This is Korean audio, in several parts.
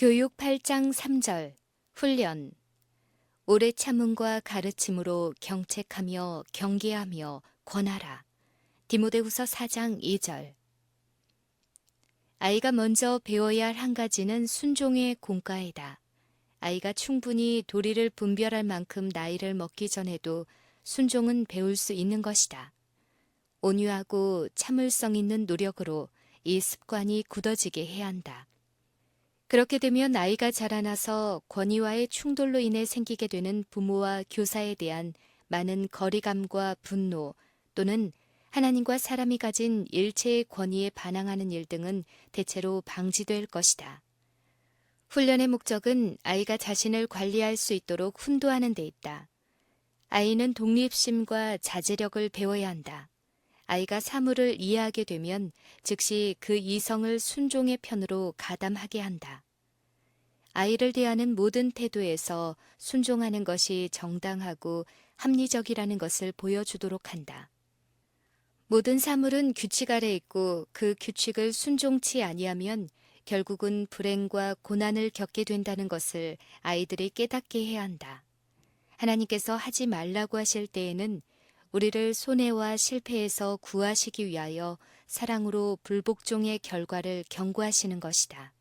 교육 8장 3절 훈련 오래 참음과 가르침으로 경책하며 경계하며 권하라. 디모데후서 4장 2절. 아이가 먼저 배워야 할 한 가지는 순종의 공과이다. 아이가 충분히 도리를 분별할 만큼 나이를 먹기 전에도 순종은 배울 수 있는 것이다. 온유하고 참을성 있는 노력으로 이 습관이 굳어지게 해야 한다. 그렇게 되면 아이가 자라나서 권위와의 충돌로 인해 생기게 되는 부모와 교사에 대한 많은 거리감과 분노 또는 하나님과 사람이 가진 일체의 권위에 반항하는 일 등은 대체로 방지될 것이다. 훈련의 목적은 아이가 자신을 관리할 수 있도록 훈도하는 데 있다. 아이는 독립심과 자제력을 배워야 한다. 아이가 사물을 이해하게 되면 즉시 그 이성을 순종의 편으로 가담하게 한다. 아이를 대하는 모든 태도에서 순종하는 것이 정당하고 합리적이라는 것을 보여주도록 한다. 모든 사물은 규칙 아래 있고 그 규칙을 순종치 아니하면 결국은 불행과 고난을 겪게 된다는 것을 아이들이 깨닫게 해야 한다. 하나님께서 하지 말라고 하실 때에는 우리를 손해와 실패에서 구하시기 위하여 사랑으로 불복종의 결과를 경고하시는 것이다.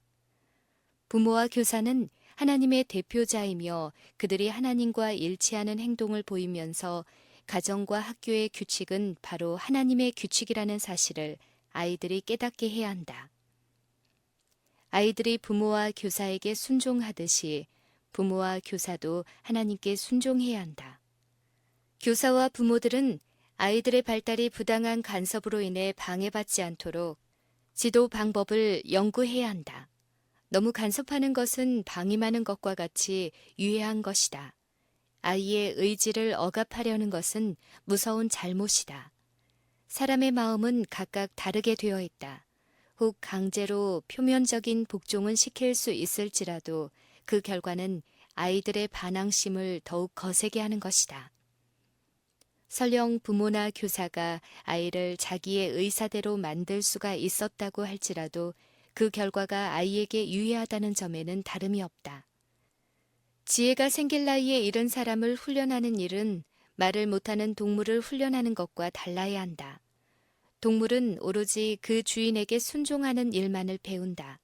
부모와 교사는 하나님의 대표자이며 그들이 하나님과 일치하는 행동을 보이면서 가정과 학교의 규칙은 바로 하나님의 규칙이라는 사실을 아이들이 깨닫게 해야 한다. 아이들이 부모와 교사에게 순종하듯이 부모와 교사도 하나님께 순종해야 한다. 교사와 부모들은 아이들의 발달이 부당한 간섭으로 인해 방해받지 않도록 지도 방법을 연구해야 한다. 너무 간섭하는 것은 방임하는 것과 같이 유해한 것이다. 아이의 의지를 억압하려는 것은 무서운 잘못이다. 사람의 마음은 각각 다르게 되어 있다. 혹 강제로 표면적인 복종은 시킬 수 있을지라도 그 결과는 아이들의 반항심을 더욱 거세게 하는 것이다. 설령 부모나 교사가 아이를 자기의 의사대로 만들 수가 있었다고 할지라도 그 결과가 아이에게 유해하다는 점에는 다름이 없다. 지혜가 생길 나이에 이른 사람을 훈련하는 일은 말을 못하는 동물을 훈련하는 것과 달라야 한다. 동물은 오로지 그 주인에게 순종하는 일만을 배운다.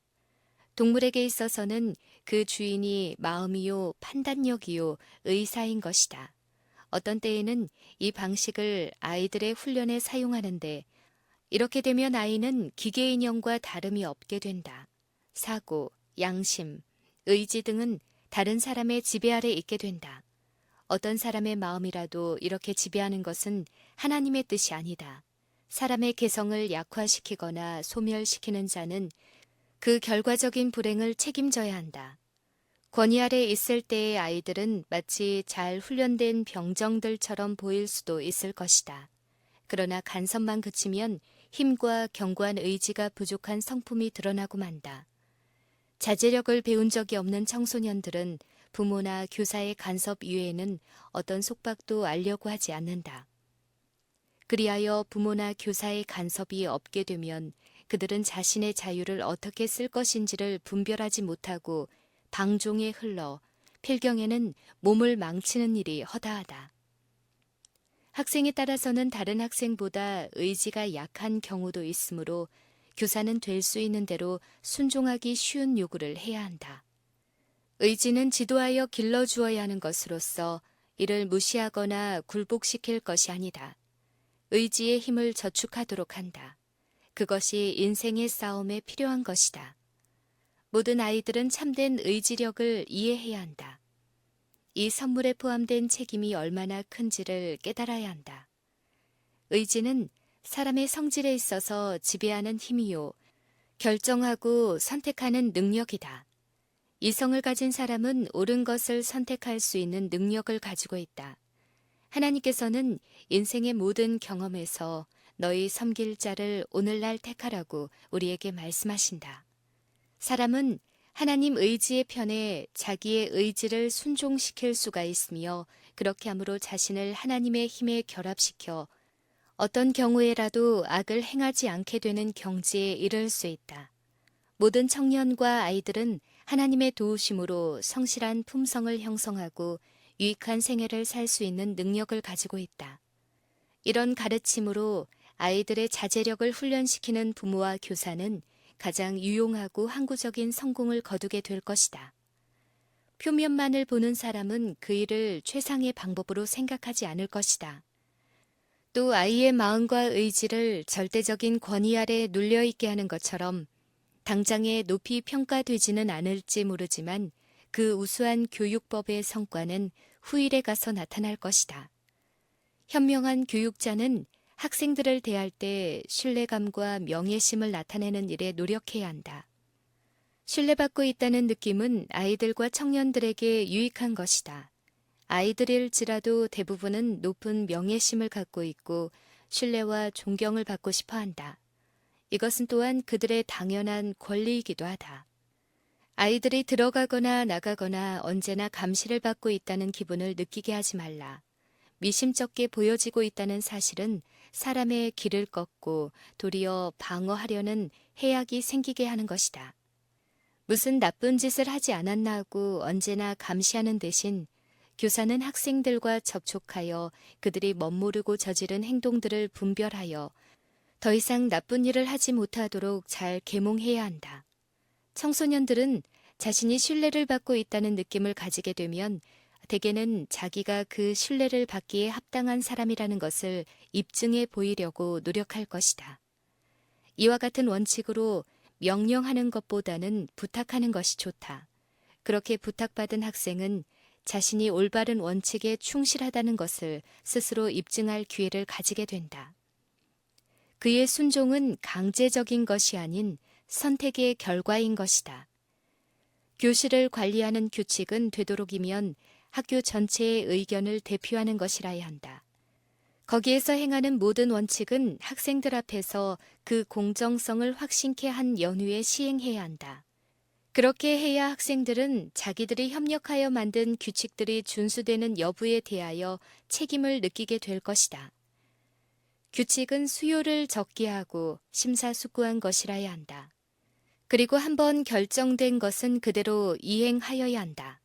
동물에게 있어서는 그 주인이 마음이요, 판단력이요, 의사인 것이다. 어떤 때에는 이 방식을 아이들의 훈련에 사용하는데 이렇게 되면 아이는 기계 인형과 다름이 없게 된다. 사고, 양심, 의지 등은 다른 사람의 지배 아래 있게 된다. 어떤 사람의 마음이라도 이렇게 지배하는 것은 하나님의 뜻이 아니다. 사람의 개성을 약화시키거나 소멸시키는 자는 그 결과적인 불행을 책임져야 한다. 권위 아래 있을 때의 아이들은 마치 잘 훈련된 병정들처럼 보일 수도 있을 것이다. 그러나 간섭만 그치면 힘과 견고한 의지가 부족한 성품이 드러나고 만다. 자제력을 배운 적이 없는 청소년들은 부모나 교사의 간섭 이외에는 어떤 속박도 알려고 하지 않는다. 그리하여 부모나 교사의 간섭이 없게 되면 그들은 자신의 자유를 어떻게 쓸 것인지를 분별하지 못하고 방종에 흘러 필경에는 몸을 망치는 일이 허다하다. 학생에 따라서는 다른 학생보다 의지가 약한 경우도 있으므로 교사는 될 수 있는 대로 순종하기 쉬운 요구를 해야 한다. 의지는 지도하여 길러주어야 하는 것으로서 이를 무시하거나 굴복시킬 것이 아니다. 의지의 힘을 저축하도록 한다. 그것이 인생의 싸움에 필요한 것이다. 모든 아이들은 참된 의지력을 이해해야 한다. 이 선물에 포함된 책임이 얼마나 큰지를 깨달아야 한다. 의지는 사람의 성질에 있어서 지배하는 힘이요, 결정하고 선택하는 능력이다. 이성을 가진 사람은 옳은 것을 선택할 수 있는 능력을 가지고 있다. 하나님께서는 인생의 모든 경험에서 너희 섬길 자를 오늘날 택하라고 우리에게 말씀하신다. 사람은 하나님 의지의 편에 자기의 의지를 순종시킬 수가 있으며 그렇게 함으로 자신을 하나님의 힘에 결합시켜 어떤 경우에라도 악을 행하지 않게 되는 경지에 이를 수 있다. 모든 청년과 아이들은 하나님의 도우심으로 성실한 품성을 형성하고 유익한 생애를 살 수 있는 능력을 가지고 있다. 이런 가르침으로 아이들의 자제력을 훈련시키는 부모와 교사는 가장 유용하고 항구적인 성공을 거두게 될 것이다. 표면만을 보는 사람은 그 일을 최상의 방법으로 생각하지 않을 것이다. 또 아이의 마음과 의지를 절대적인 권위 아래 눌려있게 하는 것처럼 당장에 높이 평가되지는 않을지 모르지만 그 우수한 교육법의 성과는 후일에 가서 나타날 것이다. 현명한 교육자는 학생들을 대할 때 신뢰감과 명예심을 나타내는 일에 노력해야 한다. 신뢰받고 있다는 느낌은 아이들과 청년들에게 유익한 것이다. 아이들일지라도 대부분은 높은 명예심을 갖고 있고 신뢰와 존경을 받고 싶어 한다. 이것은 또한 그들의 당연한 권리이기도 하다. 아이들이 들어가거나 나가거나 언제나 감시를 받고 있다는 기분을 느끼게 하지 말라. 미심쩍게 보여지고 있다는 사실은 사람의 길을 꺾고 도리어 방어하려는 해악이 생기게 하는 것이다. 무슨 나쁜 짓을 하지 않았나 하고 언제나 감시하는 대신 교사는 학생들과 접촉하여 그들이 멋모르고 저지른 행동들을 분별하여 더 이상 나쁜 일을 하지 못하도록 잘 계몽해야 한다. 청소년들은 자신이 신뢰를 받고 있다는 느낌을 가지게 되면 대개는 자기가 그 신뢰를 받기에 합당한 사람이라는 것을 입증해 보이려고 노력할 것이다. 이와 같은 원칙으로 명령하는 것보다는 부탁하는 것이 좋다. 그렇게 부탁받은 학생은 자신이 올바른 원칙에 충실하다는 것을 스스로 입증할 기회를 가지게 된다. 그의 순종은 강제적인 것이 아닌 선택의 결과인 것이다. 교실을 관리하는 규칙은 되도록이면 학교 전체의 의견을 대표하는 것이라야 한다. 거기에서 행하는 모든 원칙은 학생들 앞에서 그 공정성을 확신케 한 연후에 시행해야 한다. 그렇게 해야 학생들은 자기들이 협력하여 만든 규칙들이 준수되는 여부에 대하여 책임을 느끼게 될 것이다. 규칙은 수요를 적게 하고 심사숙고한 것이라야 한다. 그리고 한번 결정된 것은 그대로 이행하여야 한다.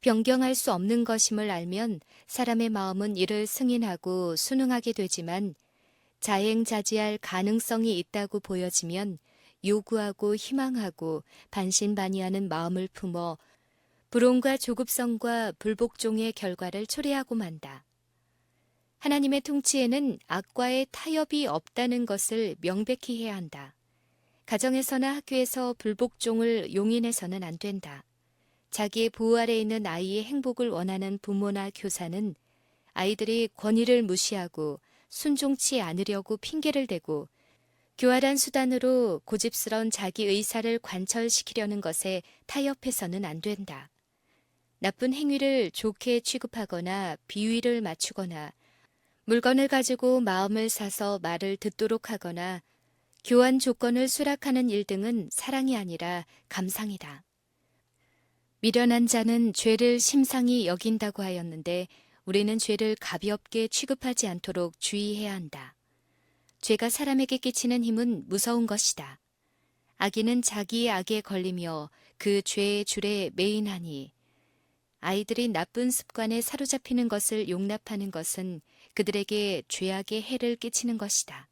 변경할 수 없는 것임을 알면 사람의 마음은 이를 승인하고 순응하게 되지만 자행자지할 가능성이 있다고 보여지면 요구하고 희망하고 반신반의하는 마음을 품어 불온과 조급성과 불복종의 결과를 초래하고 만다. 하나님의 통치에는 악과의 타협이 없다는 것을 명백히 해야 한다. 가정에서나 학교에서 불복종을 용인해서는 안 된다. 자기의 보호 아래 있는 아이의 행복을 원하는 부모나 교사는 아이들이 권위를 무시하고 순종치 않으려고 핑계를 대고 교활한 수단으로 고집스러운 자기 의사를 관철시키려는 것에 타협해서는 안 된다. 나쁜 행위를 좋게 취급하거나 비위를 맞추거나 물건을 가지고 마음을 사서 말을 듣도록 하거나 교환 조건을 수락하는 일 등은 사랑이 아니라 감상이다. 미련한 자는 죄를 심상히 여긴다고 하였는데 우리는 죄를 가볍게 취급하지 않도록 주의해야 한다. 죄가 사람에게 끼치는 힘은 무서운 것이다. 악인은 자기의 악에 걸리며 그 죄의 줄에 매인하니 아이들이 나쁜 습관에 사로잡히는 것을 용납하는 것은 그들에게 죄악의 해를 끼치는 것이다.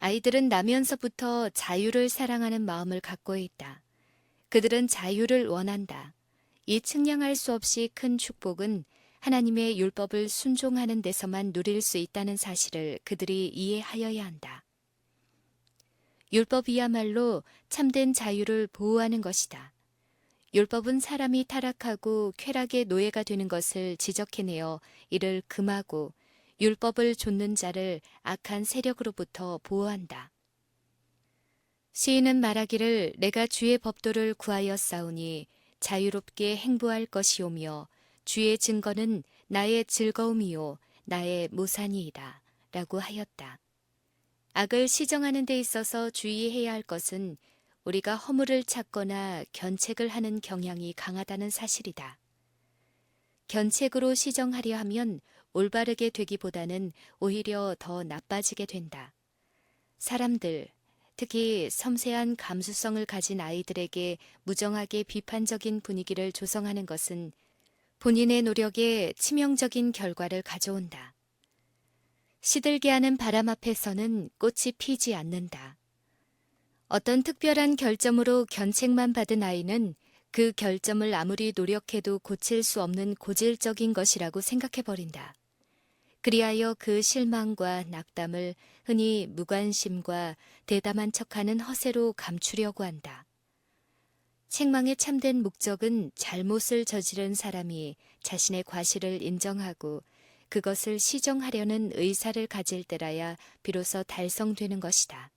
아이들은 나면서부터 자유를 사랑하는 마음을 갖고 있다. 그들은 자유를 원한다. 이 측량할 수 없이 큰 축복은 하나님의 율법을 순종하는 데서만 누릴 수 있다는 사실을 그들이 이해하여야 한다. 율법이야말로 참된 자유를 보호하는 것이다. 율법은 사람이 타락하고 쾌락의 노예가 되는 것을 지적해내어 이를 금하고 율법을 좇는 자를 악한 세력으로부터 보호한다. 시인은 말하기를 내가 주의 법도를 구하여 싸우니 자유롭게 행보할 것이오며 주의 증거는 나의 즐거움이요 나의 모산이이다 라고 하였다. 악을 시정하는 데 있어서 주의해야 할 것은 우리가 허물을 찾거나 견책을 하는 경향이 강하다는 사실이다. 견책으로 시정하려 하면 올바르게 되기보다는 오히려 더 나빠지게 된다. 사람들, 특히 섬세한 감수성을 가진 아이들에게 무정하게 비판적인 분위기를 조성하는 것은 본인의 노력에 치명적인 결과를 가져온다. 시들게 하는 바람 앞에서는 꽃이 피지 않는다. 어떤 특별한 결점으로 견책만 받은 아이는 그 결점을 아무리 노력해도 고칠 수 없는 고질적인 것이라고 생각해버린다. 그리하여 그 실망과 낙담을 흔히 무관심과 대담한 척하는 허세로 감추려고 한다. 책망의 참된 목적은 잘못을 저지른 사람이 자신의 과실을 인정하고 그것을 시정하려는 의사를 가질 때라야 비로소 달성되는 것이다.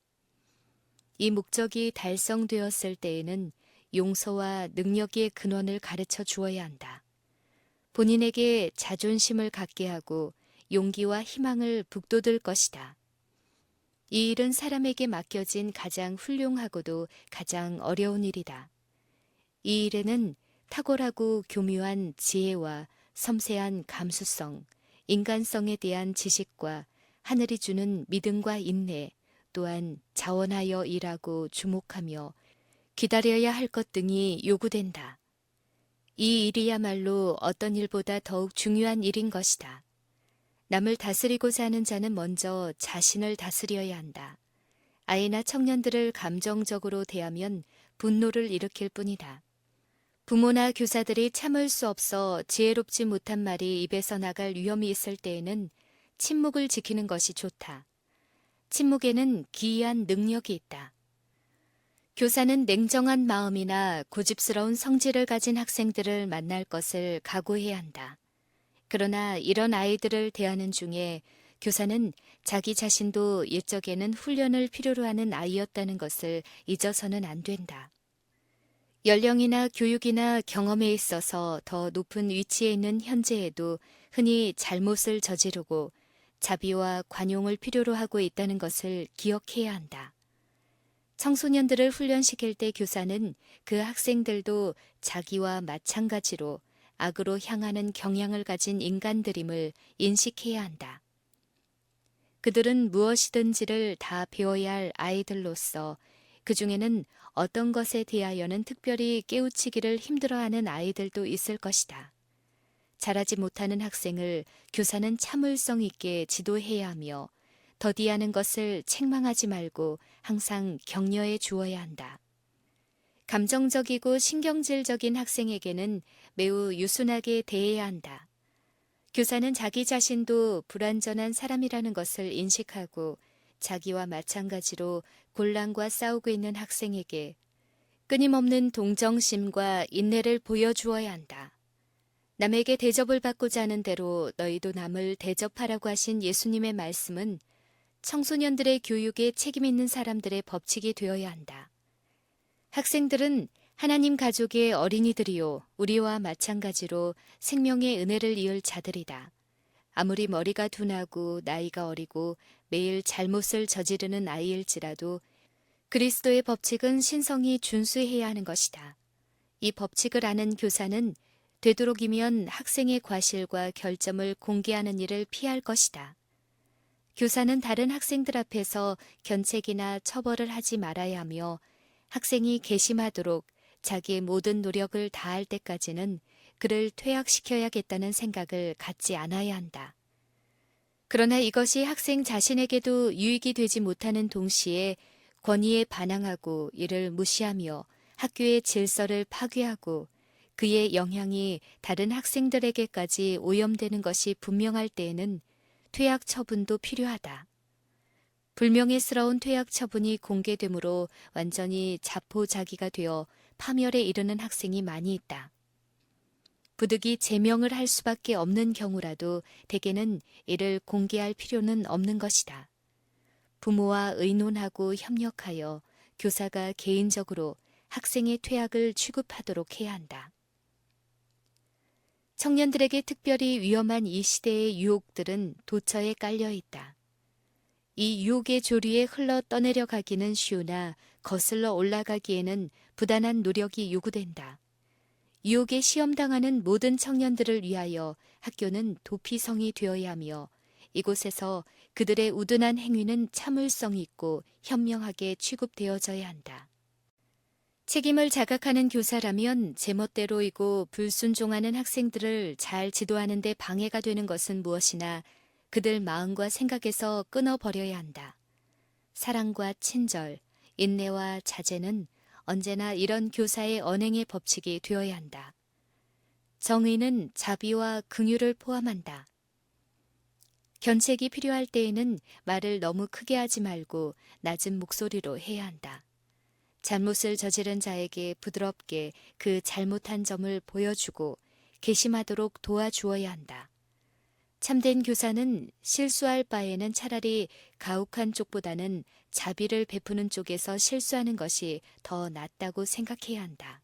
이 목적이 달성되었을 때에는 용서와 능력의 근원을 가르쳐 주어야 한다. 본인에게 자존심을 갖게 하고 용기와 희망을 북돋을 것이다. 이 일은 사람에게 맡겨진 가장 훌륭하고도 가장 어려운 일이다. 이 일에는 탁월하고 교묘한 지혜와 섬세한 감수성, 인간성에 대한 지식과 하늘이 주는 믿음과 인내, 또한 자원하여 일하고 주목하며 기다려야 할 것 등이 요구된다. 이 일이야말로 어떤 일보다 더욱 중요한 일인 것이다. 남을 다스리고자 하는 자는 먼저 자신을 다스려야 한다. 아이나 청년들을 감정적으로 대하면 분노를 일으킬 뿐이다. 부모나 교사들이 참을 수 없어 지혜롭지 못한 말이 입에서 나갈 위험이 있을 때에는 침묵을 지키는 것이 좋다. 침묵에는 기이한 능력이 있다. 교사는 냉정한 마음이나 고집스러운 성질을 가진 학생들을 만날 것을 각오해야 한다. 그러나 이런 아이들을 대하는 중에 교사는 자기 자신도 옛적에는 훈련을 필요로 하는 아이였다는 것을 잊어서는 안 된다. 연령이나 교육이나 경험에 있어서 더 높은 위치에 있는 현재에도 흔히 잘못을 저지르고 자비와 관용을 필요로 하고 있다는 것을 기억해야 한다. 청소년들을 훈련시킬 때 교사는 그 학생들도 자기와 마찬가지로 악으로 향하는 경향을 가진 인간들임을 인식해야 한다. 그들은 무엇이든지를 다 배워야 할 아이들로서 그 중에는 어떤 것에 대하여는 특별히 깨우치기를 힘들어하는 아이들도 있을 것이다. 잘하지 못하는 학생을 교사는 참을성 있게 지도해야 하며 더디하는 것을 책망하지 말고 항상 격려해 주어야 한다. 감정적이고 신경질적인 학생에게는 매우 유순하게 대해야 한다. 교사는 자기 자신도 불완전한 사람이라는 것을 인식하고 자기와 마찬가지로 곤란과 싸우고 있는 학생에게 끊임없는 동정심과 인내를 보여주어야 한다. 남에게 대접을 받고자 하는 대로 너희도 남을 대접하라고 하신 예수님의 말씀은 청소년들의 교육에 책임 있는 사람들의 법칙이 되어야 한다. 학생들은 하나님 가족의 어린이들이요 우리와 마찬가지로 생명의 은혜를 이을 자들이다. 아무리 머리가 둔하고 나이가 어리고 매일 잘못을 저지르는 아이일지라도 그리스도의 법칙은 신성히 준수해야 하는 것이다. 이 법칙을 아는 교사는 되도록이면 학생의 과실과 결점을 공개하는 일을 피할 것이다. 교사는 다른 학생들 앞에서 견책이나 처벌을 하지 말아야 하며 학생이 괘씸하도록 자기의 모든 노력을 다할 때까지는 그를 퇴학시켜야겠다는 생각을 갖지 않아야 한다. 그러나 이것이 학생 자신에게도 유익이 되지 못하는 동시에 권위에 반항하고 이를 무시하며 학교의 질서를 파괴하고 그의 영향이 다른 학생들에게까지 오염되는 것이 분명할 때에는 퇴학 처분도 필요하다. 불명예스러운 퇴학 처분이 공개되므로 완전히 자포자기가 되어 파멸에 이르는 학생이 많이 있다. 부득이 제명을 할 수밖에 없는 경우라도 대개는 이를 공개할 필요는 없는 것이다. 부모와 의논하고 협력하여 교사가 개인적으로 학생의 퇴학을 취급하도록 해야 한다. 청년들에게 특별히 위험한 이 시대의 유혹들은 도처에 깔려 있다. 이 유혹의 조류에 흘러 떠내려 가기는 쉬우나 거슬러 올라가기에는 부단한 노력이 요구된다. 유혹에 시험당하는 모든 청년들을 위하여 학교는 도피성이 되어야 하며 이곳에서 그들의 우둔한 행위는 참을성이 있고 현명하게 취급되어져야 한다. 책임을 자각하는 교사라면 제멋대로이고 불순종하는 학생들을 잘 지도하는 데 방해가 되는 것은 무엇이나 그들 마음과 생각에서 끊어버려야 한다. 사랑과 친절, 인내와 자제는 언제나 이런 교사의 언행의 법칙이 되어야 한다. 정의는 자비와 긍휼을 포함한다. 견책이 필요할 때에는 말을 너무 크게 하지 말고 낮은 목소리로 해야 한다. 잘못을 저지른 자에게 부드럽게 그 잘못한 점을 보여주고 개심하도록 도와주어야 한다. 참된 교사는 실수할 바에는 차라리 가혹한 쪽보다는 자비를 베푸는 쪽에서 실수하는 것이 더 낫다고 생각해야 한다.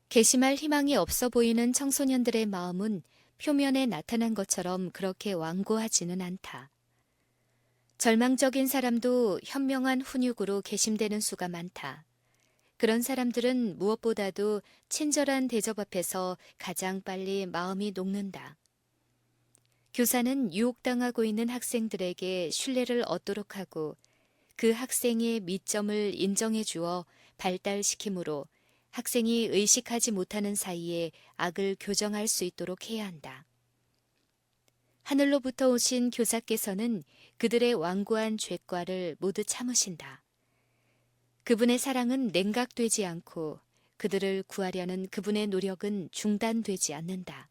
개심할 희망이 없어 보이는 청소년들의 마음은 표면에 나타난 것처럼 그렇게 완고하지는 않다. 절망적인 사람도 현명한 훈육으로 개심되는 수가 많다. 그런 사람들은 무엇보다도 친절한 대접 앞에서 가장 빨리 마음이 녹는다. 교사는 유혹당하고 있는 학생들에게 신뢰를 얻도록 하고 그 학생의 미점을 인정해 주어 발달시키므로 학생이 의식하지 못하는 사이에 악을 교정할 수 있도록 해야 한다. 하늘로부터 오신 교사께서는 그들의 완고한 죄과를 모두 참으신다. 그분의 사랑은 냉각되지 않고 그들을 구하려는 그분의 노력은 중단되지 않는다.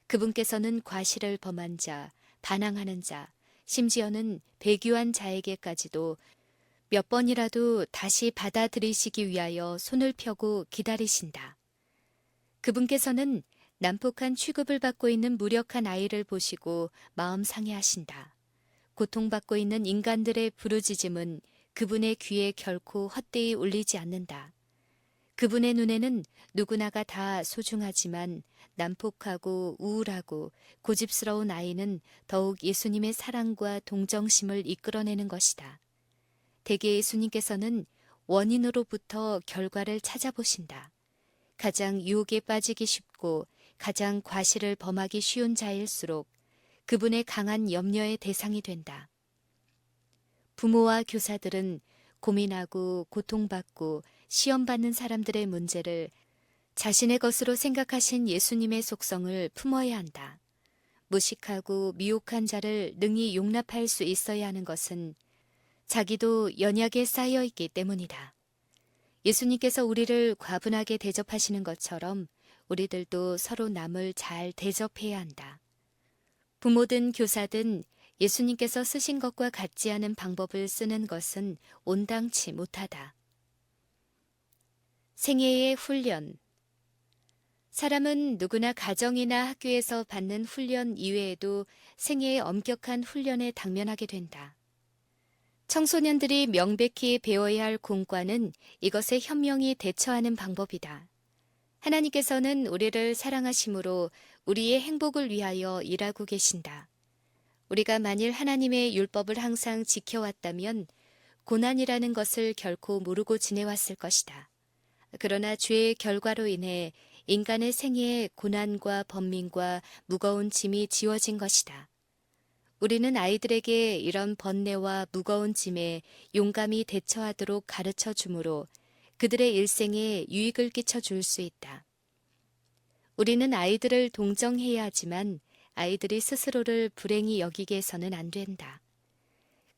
그분께서는 과실을 범한 자, 반항하는 자, 심지어는 배교한 자에게까지도 몇 번이라도 다시 받아들이시기 위하여 손을 펴고 기다리신다. 그분께서는 난폭한 취급을 받고 있는 무력한 아이를 보시고 마음 상해하신다. 고통받고 있는 인간들의 부르짖음은 그분의 귀에 결코 헛되이 울리지 않는다. 그분의 눈에는 누구나가 다 소중하지만 난폭하고 우울하고 고집스러운 아이는 더욱 예수님의 사랑과 동정심을 이끌어내는 것이다. 대개 예수님께서는 원인으로부터 결과를 찾아보신다. 가장 유혹에 빠지기 쉽고 가장 과실을 범하기 쉬운 자일수록 그분의 강한 염려의 대상이 된다. 부모와 교사들은 고민하고 고통받고 시험받는 사람들의 문제를 자신의 것으로 생각하신 예수님의 속성을 품어야 한다. 무식하고 미혹한 자를 능히 용납할 수 있어야 하는 것은 자기도 연약에 쌓여 있기 때문이다. 예수님께서 우리를 과분하게 대접하시는 것처럼 우리들도 서로 남을 잘 대접해야 한다. 부모든 교사든 예수님께서 쓰신 것과 같지 않은 방법을 쓰는 것은 온당치 못하다. 생애의 훈련. 사람은 누구나 가정이나 학교에서 받는 훈련 이외에도 생애의 엄격한 훈련에 당면하게 된다. 청소년들이 명백히 배워야 할 공과는 이것에 현명히 대처하는 방법이다. 하나님께서는 우리를 사랑하심으로 우리의 행복을 위하여 일하고 계신다. 우리가 만일 하나님의 율법을 항상 지켜왔다면 고난이라는 것을 결코 모르고 지내왔을 것이다. 그러나 죄의 결과로 인해 인간의 생애에 고난과 번민과 무거운 짐이 지워진 것이다. 우리는 아이들에게 이런 번뇌와 무거운 짐에 용감히 대처하도록 가르쳐 주므로 그들의 일생에 유익을 끼쳐 줄 수 있다. 우리는 아이들을 동정해야 하지만 아이들이 스스로를 불행히 여기게 해서는 안 된다.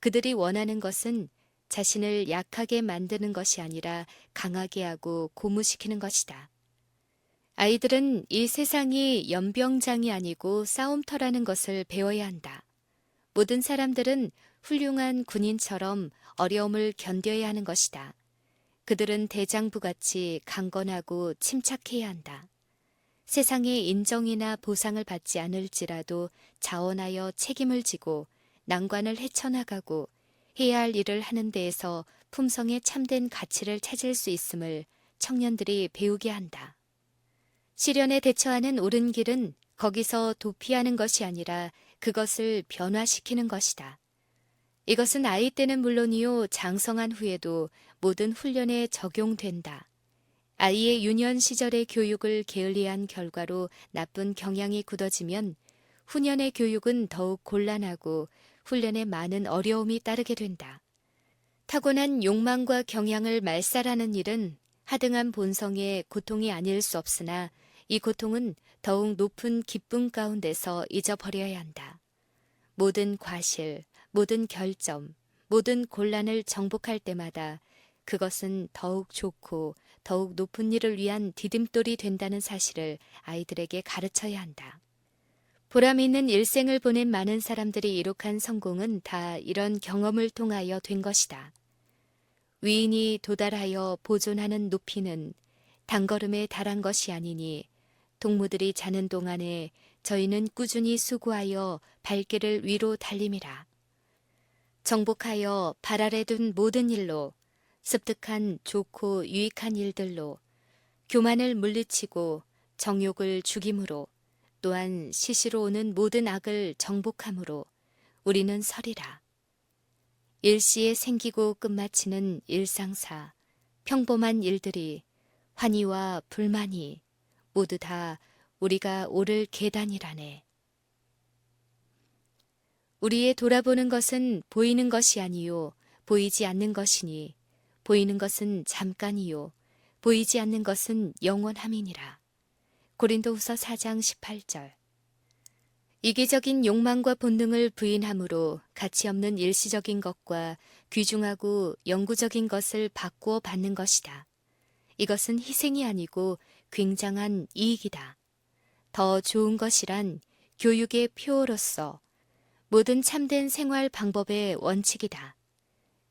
그들이 원하는 것은 자신을 약하게 만드는 것이 아니라 강하게 하고 고무시키는 것이다. 아이들은 이 세상이 연병장이 아니고 싸움터라는 것을 배워야 한다. 모든 사람들은 훌륭한 군인처럼 어려움을 견뎌야 하는 것이다. 그들은 대장부같이 강건하고 침착해야 한다. 세상에 인정이나 보상을 받지 않을지라도 자원하여 책임을 지고 난관을 헤쳐나가고 해야 할 일을 하는 데에서 품성에 참된 가치를 찾을 수 있음을 청년들이 배우게 한다. 시련에 대처하는 옳은 길은 거기서 도피하는 것이 아니라 그것을 변화시키는 것이다. 이것은 아이 때는 물론이요 장성한 후에도 모든 훈련에 적용된다. 아이의 유년 시절의 교육을 게을리한 결과로 나쁜 경향이 굳어지면 후년의 교육은 더욱 곤란하고 훈련에 많은 어려움이 따르게 된다. 타고난 욕망과 경향을 말살하는 일은 하등한 본성의 고통이 아닐 수 없으나 이 고통은 더욱 높은 기쁨 가운데서 잊어버려야 한다. 모든 과실, 모든 결점, 모든 곤란을 정복할 때마다 그것은 더욱 좋고 더욱 높은 일을 위한 디딤돌이 된다는 사실을 아이들에게 가르쳐야 한다. 보람 있는 일생을 보낸 많은 사람들이 이룩한 성공은 다 이런 경험을 통하여 된 것이다. 위인이 도달하여 보존하는 높이는 단걸음에 달한 것이 아니니 동무들이 자는 동안에 저희는 꾸준히 수고하여 발길을 위로 달림이라. 정복하여 발 아래 둔 모든 일로 습득한 좋고 유익한 일들로 교만을 물리치고 정욕을 죽임으로 또한 시시로 오는 모든 악을 정복함으로 우리는 서리라. 일시에 생기고 끝마치는 일상사, 평범한 일들이 환희와 불만이 모두 다 우리가 오를 계단이라네. 우리의 돌아보는 것은 보이는 것이 아니요 보이지 않는 것이니 보이는 것은 잠깐이요 보이지 않는 것은 영원함이니라. 고린도후서 4장 18절. 이기적인 욕망과 본능을 부인함으로 가치없는 일시적인 것과 귀중하고 영구적인 것을 바꾸어 받는 것이다. 이것은 희생이 아니고 굉장한 이익이다. 더 좋은 것이란 교육의 표어로서 모든 참된 생활 방법의 원칙이다.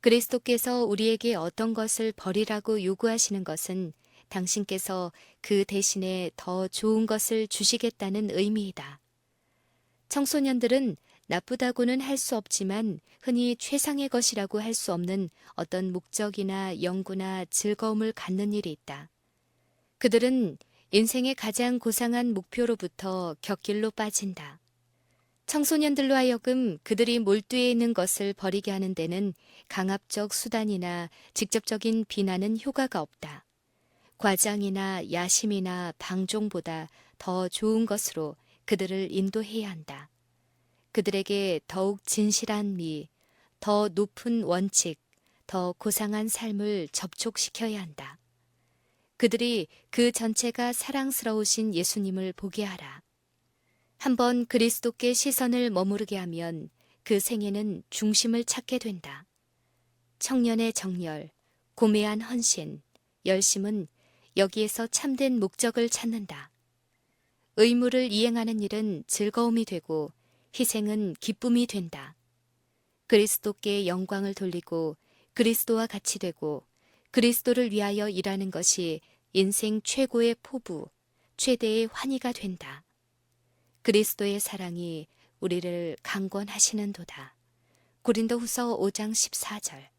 그리스도께서 우리에게 어떤 것을 버리라고 요구하시는 것은 당신께서 그 대신에 더 좋은 것을 주시겠다는 의미이다. 청소년들은 나쁘다고는 할 수 없지만 흔히 최상의 것이라고 할 수 없는 어떤 목적이나 연구나 즐거움을 갖는 일이 있다. 그들은 인생의 가장 고상한 목표로부터 곁길로 빠진다. 청소년들로 하여금 그들이 몰두해 있는 것을 버리게 하는 데는 강압적 수단이나 직접적인 비난은 효과가 없다. 과장이나 야심이나 방종보다 더 좋은 것으로 그들을 인도해야 한다. 그들에게 더욱 진실한 미, 더 높은 원칙, 더 고상한 삶을 접촉시켜야 한다. 그들이 그 전체가 사랑스러우신 예수님을 보게 하라. 한번 그리스도께 시선을 머무르게 하면 그 생애는 중심을 찾게 된다. 청년의 정열, 고매한 헌신, 열심은 여기에서 참된 목적을 찾는다. 의무를 이행하는 일은 즐거움이 되고 희생은 기쁨이 된다. 그리스도께 영광을 돌리고 그리스도와 같이 되고 그리스도를 위하여 일하는 것이 인생 최고의 포부, 최대의 환희가 된다. 그리스도의 사랑이 우리를 강권하시는도다. 고린도후서 5장 14절.